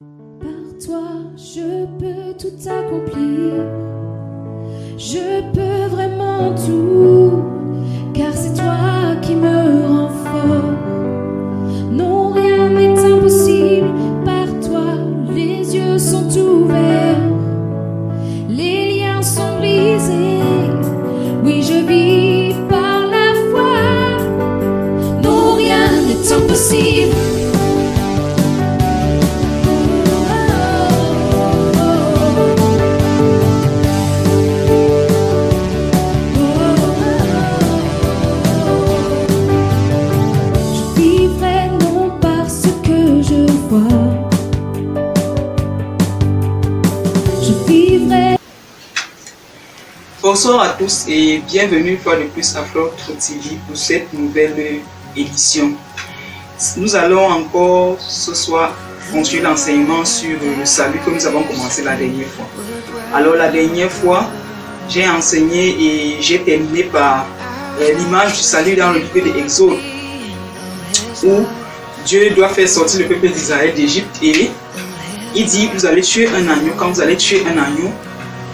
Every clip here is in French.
Par toi, je peux tout accomplir. Je peux vraiment tout, car c'est toi qui me rends fort. Non, rien n'est impossible. Par toi, les yeux sont ouverts. Les liens sont brisés. Oui, je vis par la foi. Non, rien n'est impossible. Bonsoir à tous et bienvenue une fois de plus à Flore TV pour cette nouvelle édition. Nous allons encore ce soir continuer l'enseignement sur le salut que nous avons commencé la dernière fois. Alors la dernière fois, j'ai enseigné et j'ai terminé par l'image du salut dans le livre de Exode, où Dieu doit faire sortir le peuple d'Israël d'Égypte et il dit: vous allez tuer un agneau. Quand vous allez tuer un agneau,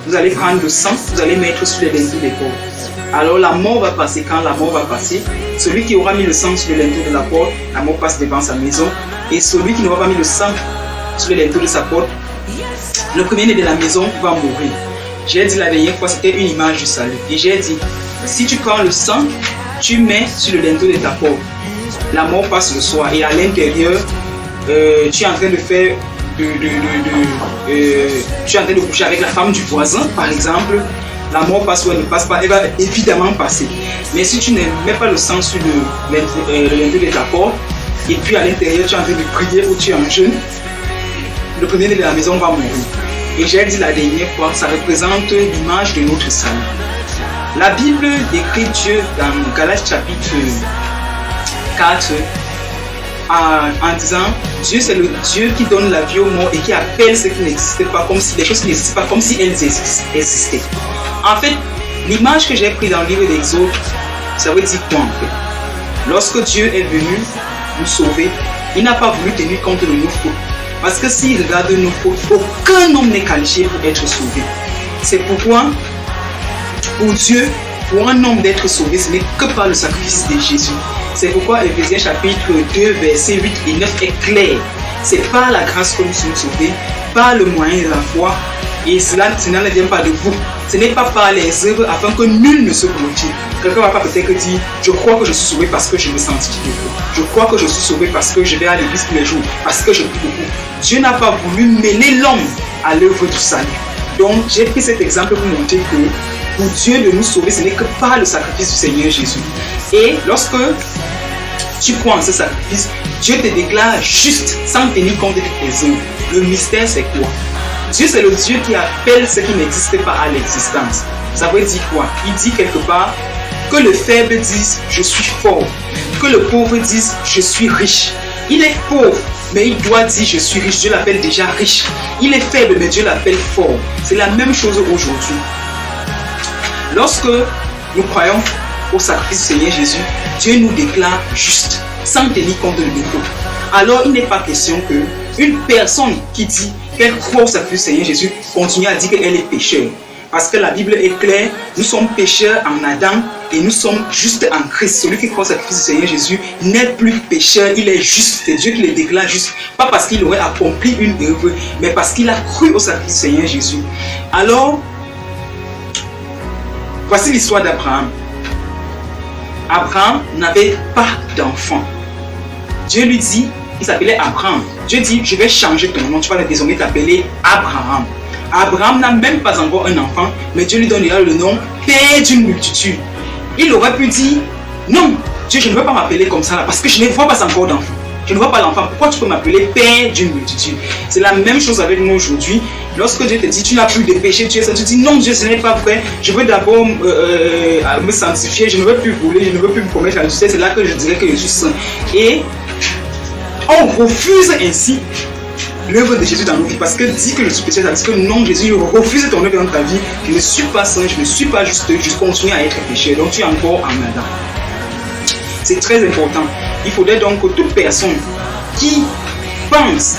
vous allez prendre le sang, vous allez mettre sur les linteaux des portes. Alors la mort va passer. Quand la mort va passer, celui qui aura mis le sang sur les linteaux de la porte, la mort passe devant sa maison. Et celui qui n'aura pas mis le sang sur les linteaux de sa porte, le premier-né de la maison va mourir. J'ai dit la dernière fois, c'était une image du salut. Et j'ai dit, si tu prends le sang, tu mets sur le linteau de ta porte, la mort passe le soir. Et à l'intérieur, tu es en train de faire... tu es en train de coucher avec la femme du voisin, par exemple, la mort passe ou elle ne passe pas, elle va évidemment passer. Mais si tu ne mets pas le sang sur le linteau de ta porte, et puis à l'intérieur tu es en train de prier ou tu es en jeûne, le premier-né de la maison va mourir. Et j'ai dit la dernière fois, ça représente l'image de notre salut. La Bible décrit Dieu dans Galates chapitre 4, en disant: Dieu c'est le Dieu qui donne la vie aux morts et qui appelle ce qui n'existait pas, comme si les choses qui n'existaient pas, comme si elles existaient. En fait, l'image que j'ai prise dans le livre d'Exode, ça veut dire quoi en fait? Lorsque Dieu est venu nous sauver, il n'a pas voulu tenir compte de nos fautes. Parce que s'il regarde nos fautes, aucun homme n'est qualifié pour être sauvé. C'est pourquoi, pour Dieu, pour un homme d'être sauvé, ce n'est que par le sacrifice de Jésus. C'est pourquoi Éphésiens chapitre 2, versets 8 et 9 est clair. C'est par la grâce que nous sommes sauvés, par le moyen de la foi, et cela ne vient pas de vous. Ce n'est pas par les œuvres afin que nul ne se glorifie. Quelqu'un va pas peut-être dire: je crois que je suis sauvé parce que je me sanctifie beaucoup. Je crois que je suis sauvé parce que je vais à l'église tous les jours, parce que je prie beaucoup. Dieu n'a pas voulu mêler l'homme à l'œuvre du salut. Donc j'ai pris cet exemple pour montrer que pour Dieu de nous sauver, ce n'est que par le sacrifice du Seigneur Jésus. Et lorsque tu crois en ce sacrifice, Dieu te déclare juste sans tenir compte de tes œuvres. Le mystère, c'est quoi? Dieu, c'est le Dieu qui appelle ce qui n'existe pas à l'existence. Ça veut dire quoi? Il dit quelque part que le faible dise je suis fort, que le pauvre dise je suis riche. Il est pauvre, mais il doit dire je suis riche. Dieu l'appelle déjà riche. Il est faible, mais Dieu l'appelle fort. C'est la même chose aujourd'hui. Lorsque nous croyons au sacrifice du Seigneur Jésus, Dieu nous déclare juste, sans tenir compte de nos fautes. Alors il n'est pas question qu'une personne qui dit qu'elle croit au sacrifice du Seigneur Jésus continue à dire qu'elle est pécheur. Parce que la Bible est claire, nous sommes pécheurs en Adam et nous sommes justes en Christ. Celui qui croit au sacrifice du Seigneur Jésus n'est plus pécheur, il est juste. C'est Dieu qui le déclare juste. Pas parce qu'il aurait accompli une œuvre, mais parce qu'il a cru au sacrifice du Seigneur Jésus. Alors, voici l'histoire d'Abraham. Abraham n'avait pas d'enfant. Dieu lui dit, il s'appelait Abraham. Dieu dit, je vais changer ton nom, tu vas désormais t'appeler Abraham. Abraham n'a même pas encore un enfant, mais Dieu lui donnera le nom Père d'une multitude. Il aurait pu dire, non, Dieu, je ne veux pas m'appeler comme ça, parce que je ne vois pas encore d'enfant. Je ne vois pas l'enfant. Pourquoi tu peux m'appeler Père d'une multitude? C'est la même chose avec nous aujourd'hui. Lorsque Dieu te dit, tu n'as plus de péché, tu dis, non Dieu, ce n'est pas vrai. Je veux d'abord me sanctifier, je ne veux plus voler, je ne veux plus me commettre la justice. C'est là que je dirais que je suis saint. Et on refuse ainsi l'œuvre de Jésus dans nos vies, parce que dit que je suis pécheur, parce que non, Jésus refuse ton œuvre dans ta vie. Je ne suis pas saint, je ne suis pas juste, je continue à être pécheur. Donc tu es encore en Adam. C'est très important. Il faudrait donc que toute personne qui pense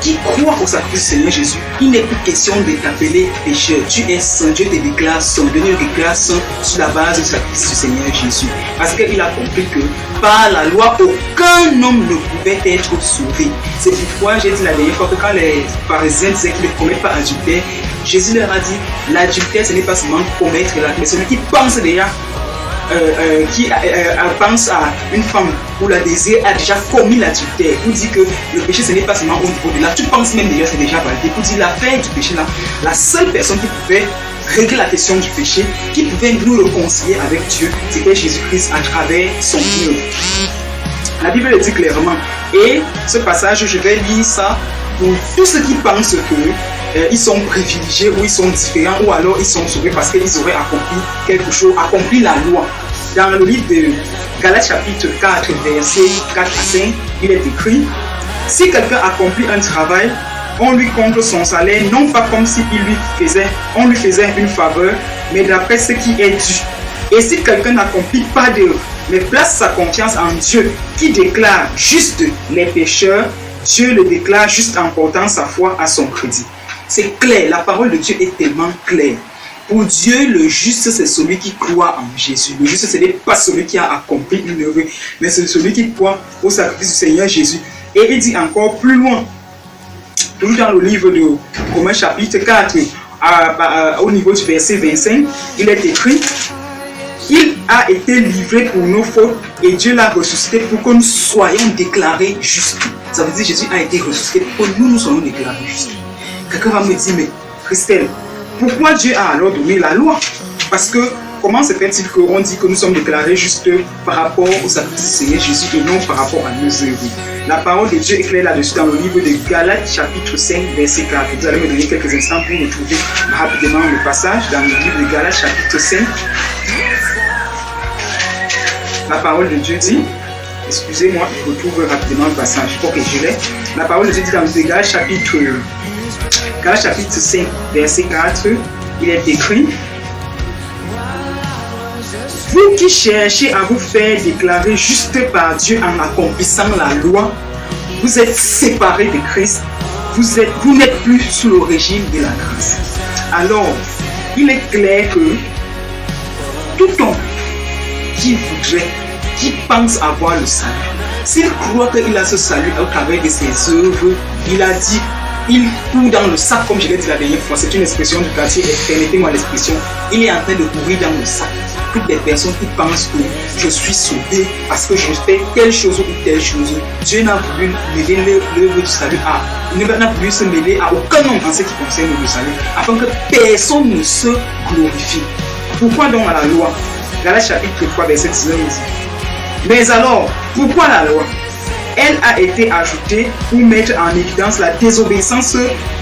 qui croit au sacrifice du Seigneur Jésus, il n'est plus question de t'appeler pécheur. Tu es saint, Dieu te déclare saint, Dieu te déclare saint sur la base du sacrifice du Seigneur Jésus. Parce qu'il a compris que par la loi, aucun homme ne pouvait être sauvé. C'est pourquoi j'ai dit la dernière fois que quand les pharisiens disaient qu'ils ne commettent pas adultère, Jésus leur a dit, l'adultère ce n'est pas seulement commettre l'acte, mais celui qui pense déjà pense à une femme ou la désire a déjà commis l'adultère. Pour dire que le péché ce n'est pas seulement au niveau de là, tu penses même déjà c'est déjà validé. Pour dire l'affaire du péché là, la seule personne qui pouvait régler la question du péché, qui pouvait nous réconcilier avec Dieu, c'était Jésus-Christ à travers son œuvre. La Bible le dit clairement. Et ce passage, je vais lire ça pour tous ceux qui pensent que ils sont privilégiés ou ils sont différents ou alors ils sont sauvés parce qu'ils auraient accompli quelque chose, accompli la loi. Dans le livre de Galates chapitre 4, versets 4 à 5, il est écrit: si quelqu'un accomplit un travail, on lui compte son salaire, non pas comme si on lui faisait une faveur, mais d'après ce qui est dû. Et si quelqu'un n'accomplit pas d'œuvre, mais place sa confiance en Dieu, qui déclare juste les pécheurs, Dieu le déclare juste en portant sa foi à son crédit. C'est clair, la parole de Dieu est tellement claire. Pour Dieu, le juste, c'est celui qui croit en Jésus. Le juste, ce n'est pas celui qui a accompli une œuvre, mais c'est celui qui croit au sacrifice du Seigneur Jésus. Et il dit encore plus loin, toujours dans le livre de Romains chapitre 4, au niveau du verset 25, il est écrit: il a été livré pour nos fautes et Dieu l'a ressuscité pour que nous soyons déclarés justes. Ça veut dire que Jésus a été ressuscité pour que nous soyons déclarés justes. Quelqu'un va me dire, mais Christelle, pourquoi Dieu a alors donné la loi? Parce que comment se fait-il qu'on dit que nous sommes déclarés justes par rapport au sacrifice du Seigneur Jésus et non par rapport à nos œuvres? La parole de Dieu est claire là-dessus dans le livre de Galates chapitre 5 verset 4. Vous allez me donner quelques instants pour retrouver rapidement le passage dans le livre de Galates chapitre 5. La parole de Dieu dit, excusez-moi, je retrouve rapidement le passage. Ok, je l'ai. La parole de Dieu dit dans le Galates chapitre 5, verset 4, il est écrit: vous qui cherchez à vous faire déclarer juste par Dieu en accomplissant la loi, vous êtes séparés de Christ, vous n'êtes plus sous le régime de la grâce. Alors, il est clair que tout homme qui voudrait, qui pense avoir le salut, s'il croit qu'il a ce salut au travers de ses œuvres, il a dit, il court dans le sac, comme je l'ai dit la dernière fois, c'est une expression du quartier, permettez-moi l'expression, il est en train de courir dans le sac. Toutes les personnes qui pensent que je suis sauvé parce que je fais telle chose ou telle chose, Dieu n'a voulu mêler l'œuvre du salut il n'a voulu se mêler à aucun homme en ce qui concerne le salut, afin que personne ne se glorifie. Pourquoi donc à la loi? Galates chapitre 3, verset 19 dit: mais alors, pourquoi la loi? Elle a été ajoutée pour mettre en évidence la désobéissance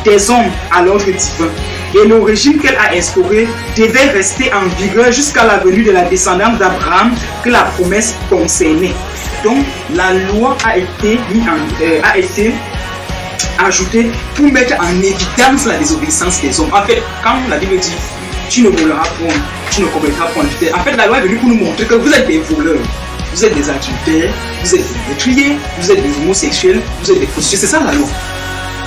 des hommes à l'ordre divin. Et le régime qu'elle a instauré devait rester en vigueur jusqu'à la venue de la descendance d'Abraham que la promesse concernait. Donc, la loi a été ajoutée pour mettre en évidence la désobéissance des hommes. En fait, quand la Bible dit tu ne voleras point, tu ne commettras point d'adultère, en fait, la loi est venue pour nous montrer que vous êtes des voleurs. Vous êtes des adultères, vous êtes des meurtriers, vous êtes des homosexuels, vous êtes des prostituées. C'est ça la loi.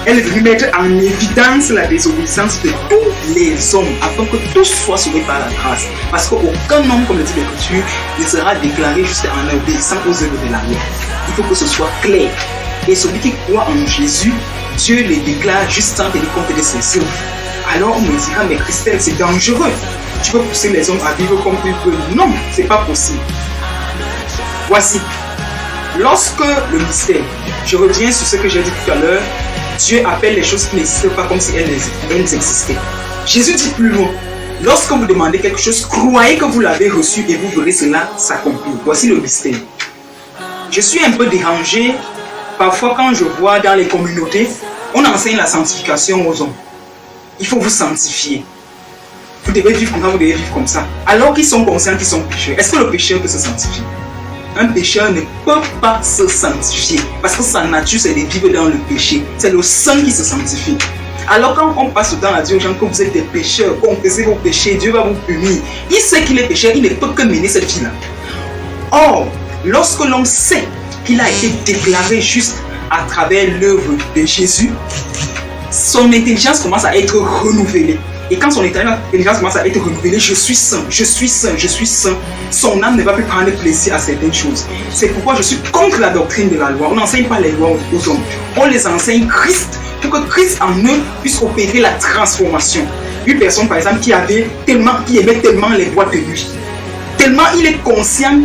Elle est venue mettre en évidence la désobéissance de tous les hommes afin que tous soient sauvés par la grâce. Parce qu'aucun homme, comme le dit l'Écriture, ne sera déclaré juste en obéissant aux œuvres de la loi. Il faut que ce soit clair. Et celui qui croit en Jésus, Dieu le déclare juste sans tenir compte de ses œuvres. Alors on me dira, mais Christelle, c'est dangereux. Tu peux pousser les hommes à vivre comme ils veulent. Non, c'est pas possible. Voici, lorsque le mystère, je reviens sur ce que j'ai dit tout à l'heure, Dieu appelle les choses qui n'existent pas comme si elles existaient. Jésus dit plus loin, lorsque vous demandez quelque chose, croyez que vous l'avez reçu et vous verrez cela s'accomplir. Voici le mystère. Je suis un peu dérangé parfois quand je vois dans les communautés, on enseigne la sanctification aux hommes. Il faut vous sanctifier. Vous devez vivre comme ça, vous devez vivre comme ça. Alors qu'ils sont conscients qu'ils sont pécheurs. Est-ce que le pécheur peut se sanctifier? Un pécheur ne peut pas se sanctifier parce que sa nature c'est de vivre dans le péché. C'est le sang qui se sanctifie. Alors quand on passe le temps à dire aux gens que vous êtes des pécheurs, confessez vos péchés, Dieu va vous punir. Il sait qu'il est pécheur, il ne peut que mener cette vie-là. Or, lorsque l'homme sait qu'il a été déclaré juste à travers l'œuvre de Jésus, son intelligence commence à être renouvelée. Et quand son intelligence commence à être renouvelée, je suis saint, je suis saint, je suis saint. Son âme ne va plus prendre plaisir à certaines choses. C'est pourquoi je suis contre la doctrine de la loi. On n'enseigne pas les lois aux hommes. On les enseigne Christ, pour que Christ en eux puisse opérer la transformation. Une personne, par exemple, qui aimait tellement les boîtes de nuit, tellement elle est consciente,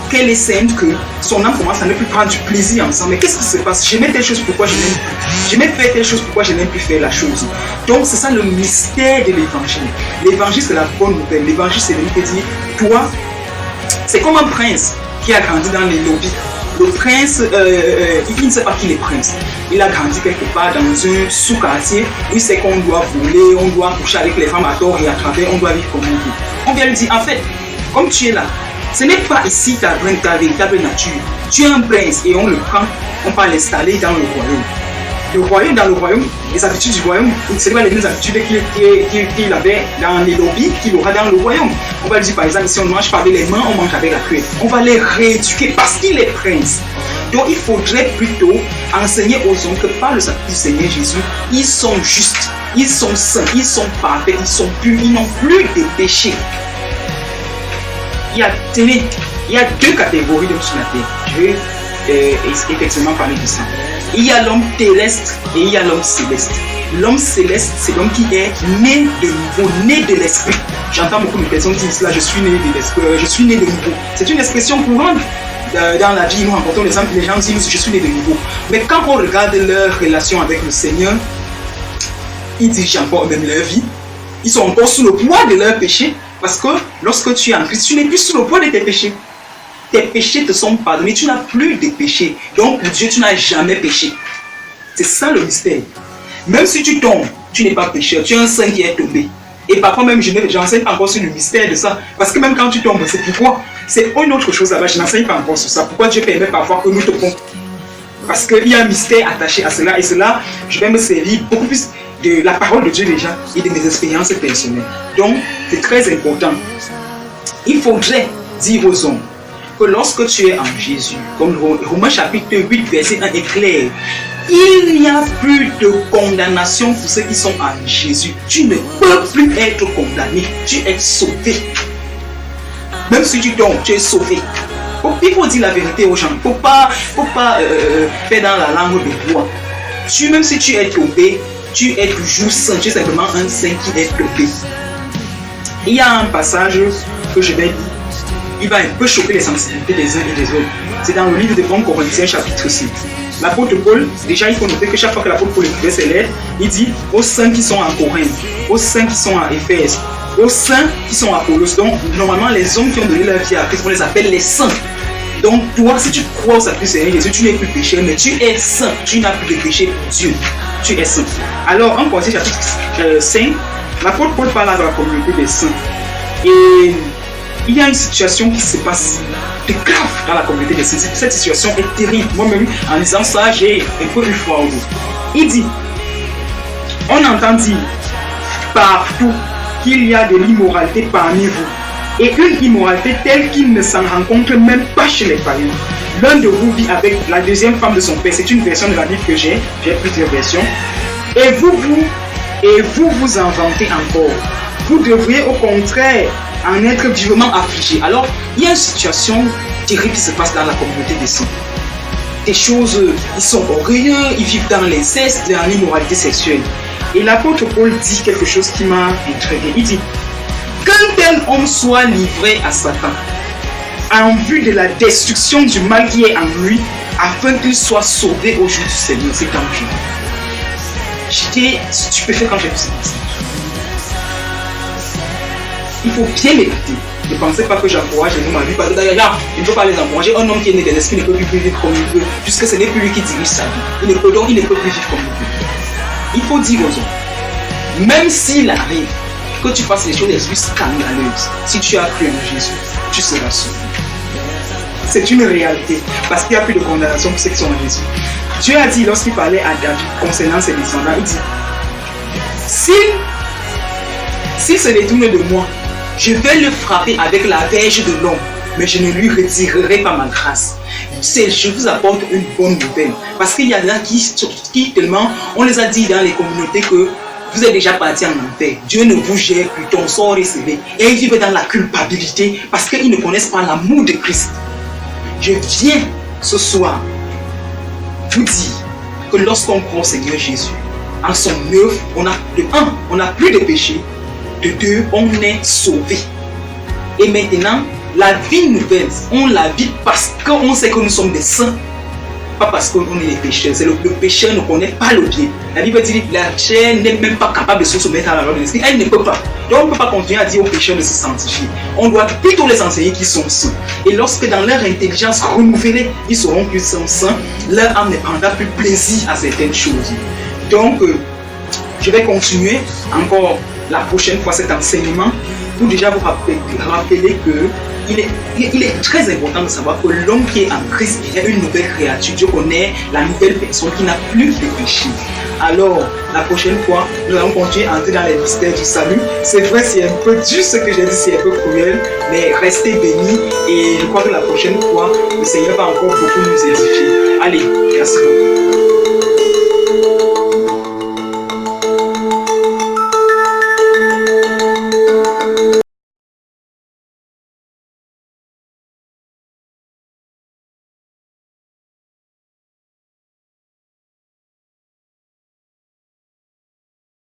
qu'elle est sainte, que son âme commence à ne plus prendre du plaisir ensemble. Mais qu'est-ce qui se passe? J'aimais telle chose, pourquoi je n'aime plus? J'aimais faire telle chose, pourquoi je n'aime plus faire la chose? Donc c'est ça le mystère de l'évangile. L'évangile, c'est la bonne nouvelle. L'évangile, c'est de dire, toi, c'est comme un prince qui a grandi dans les lobbies. Le prince, il ne sait pas qui est prince. Il a grandi quelque part dans un sous-quartier où il sait qu'on doit voler, on doit coucher avec les femmes à tort et à travers, on doit vivre comme on veut. On vient lui dire, en fait, comme tu es là, ce n'est pas ici ta véritable nature. Tu es un prince et on le prend, on va l'installer dans le royaume. Dans le royaume, les habitudes du royaume, ce n'est pas les mêmes habitudes qu'il avait dans les lobbies qu'il aura dans le royaume. On va lui dire par exemple, si on ne mange pas avec les mains, on mange avec la cuillère. On va les rééduquer parce qu'il est prince. Donc il faudrait plutôt enseigner aux hommes que par le sacrifice du Seigneur Jésus, ils sont justes, ils sont saints, ils sont parfaits, ils sont purs, ils n'ont plus de péché. Il y a deux catégories d'hommes sur la terre. Je vais effectivement parler de ça. Il y a l'homme terrestre et il y a l'homme céleste. L'homme céleste, c'est l'homme qui est né de nouveau, né de l'esprit. J'entends beaucoup de personnes dire cela, je suis né de l'esprit, je suis né de nouveau. C'est une expression courante dans la vie. Nous rencontrons les gens disent je suis né de nouveau. Mais quand on regarde leur relation avec le Seigneur, ils dirigent encore même leur vie. Ils sont encore sous le poids de leurs péchés. Parce que lorsque tu es en Christ, tu n'es plus sous le poids de tes péchés. Tes péchés te sont pardonnés, tu n'as plus de péchés. Donc pour Dieu, tu n'as jamais péché. C'est ça le mystère. Même si tu tombes, tu n'es pas pécheur, tu es un saint qui est tombé. Et parfois même, je n'enseigne pas encore sur le mystère de ça. Parce que même quand tu tombes, c'est pourquoi. C'est une autre chose là-bas, je n'enseigne pas encore sur ça. Pourquoi Dieu permet parfois que nous tombons? Parce qu'il y a un mystère attaché à cela. Et cela, je vais me servir beaucoup plus de la parole de Dieu déjà et de mes expériences personnelles. Donc, c'est très important. Il faudrait dire aux hommes que lorsque tu es en Jésus, comme Romains chapitre 8, verset 1 est clair, il n'y a plus de condamnation pour ceux qui sont en Jésus. Tu ne peux plus être condamné, tu es sauvé. Même si tu tombes, tu es sauvé. Il faut dire la vérité aux gens. Il ne faut pas faire dans la langue de bois. Même si tu es tombé, tu es toujours saint, tu es simplement un saint qui est tombé. Il y a un passage que je vais lire, il va un peu choquer les sensibilités des uns et des autres. C'est dans le livre de 1 Corinthiens chapitre 6. L'apôtre Paul, déjà il faut noter que chaque fois que l'apôtre Paul écrivait ses lettres, il dit aux saints qui sont à Corinthe, aux saints qui sont à Éphèse, aux saints qui sont à Colosse. Donc normalement les hommes qui ont donné leur vie à Christ, on les appelle les saints. Donc toi, si tu crois au sacrifice du Seigneur Jésus, tu n'es plus pécheur, mais tu es saint, tu n'as plus de péché pour Dieu. Tu es saint. Alors, en Corinthiens chapitre 5, l'apôtre Paul parle de la communauté des saints. Et il y a une situation qui se passe de grave dans la communauté des saints. Cette situation est terrible. Moi-même, en lisant ça, j'ai un peu eu froid au dos. Il dit, on entend dire partout qu'il y a de l'immoralité parmi vous. Et une immoralité telle qu'il ne s'en rencontre même pas chez les païens. L'un de vous vit avec la deuxième femme de son père. C'est une version de la Bible que j'ai plusieurs versions. Et vous vous en vantez encore. Vous devriez au contraire en être vivement affligé. Alors, il y a une situation terrible qui se passe dans la communauté des saints. Des choses, ils sont orgueilleux, ils vivent dans l'inceste, dans l'immoralité sexuelle. Et l'apôtre Paul dit quelque chose qui m'a intrigué. Il dit, qu'un tel homme soit livré à Satan, en vue de la destruction du mal qui est en lui, afin qu'il soit sauvé au jour du Seigneur. C'est dangereux. J'étais stupéfait quand j'ai vu ça. Il faut bien m'écouter. Ne pensez pas que j'encourage les hommes à vivre. D'ailleurs, il ne faut pas les encourager. Un homme qui est né de l'esprit ne peut plus vivre comme il veut, puisque ce n'est plus lui qui dirige sa vie. Il ne peut plus vivre comme il veut. Il faut dire aux hommes, même s'il arrive que tu fasses les choses les plus scandaleuses, si tu as cru en Jésus, tu seras sauvé. C'est une réalité, parce qu'il n'y a plus de condamnation pour ceux qui sont en Jésus. Dieu a dit lorsqu'il parlait à David concernant ses descendants, il dit, s'il se détourne de moi, je vais le frapper avec la verge de l'homme, mais je ne lui retirerai pas ma grâce. je vous apporte une bonne nouvelle. Parce qu'il y en a qui tellement, on les a dit dans les communautés que vous êtes déjà parti en enfer. Dieu ne vous gère plus, ton sort est scellé. Et ils vivent dans la culpabilité parce qu'ils ne connaissent pas l'amour de Christ. Je viens ce soir vous dire que lorsqu'on croit au Seigneur Jésus, en son œuvre, on n'a plus de péché. De deux, on est sauvé. Et maintenant, la vie nouvelle, on la vit parce qu'on sait que nous sommes des saints. Pas parce qu'on est des pécheurs. C'est le pécheur ne connaît pas le bien. La Bible dit que la chair n'est même pas capable de se soumettre à la loi de l'esprit. Elle ne peut pas. Donc on ne peut pas continuer à dire aux pécheurs de se sanctifier. On doit plutôt les enseigner qu'ils sont saints. Et lorsque dans leur intelligence renouvelée, ils seront plus saints, leur âme ne prendra plus plaisir à certaines choses. Donc, je vais continuer encore la prochaine fois cet enseignement pour déjà vous rappeler que il est très important de savoir que l'homme qui est en Christ est une nouvelle créature. Dieu connaît la nouvelle personne qui n'a plus de péché. Alors, la prochaine fois, nous allons continuer à entrer dans les mystères du salut. C'est vrai, c'est un peu dur ce que j'ai dit, c'est un peu cruel, mais restez bénis et je crois que la prochaine fois, le Seigneur va encore beaucoup nous édifier. Allez, merci beaucoup.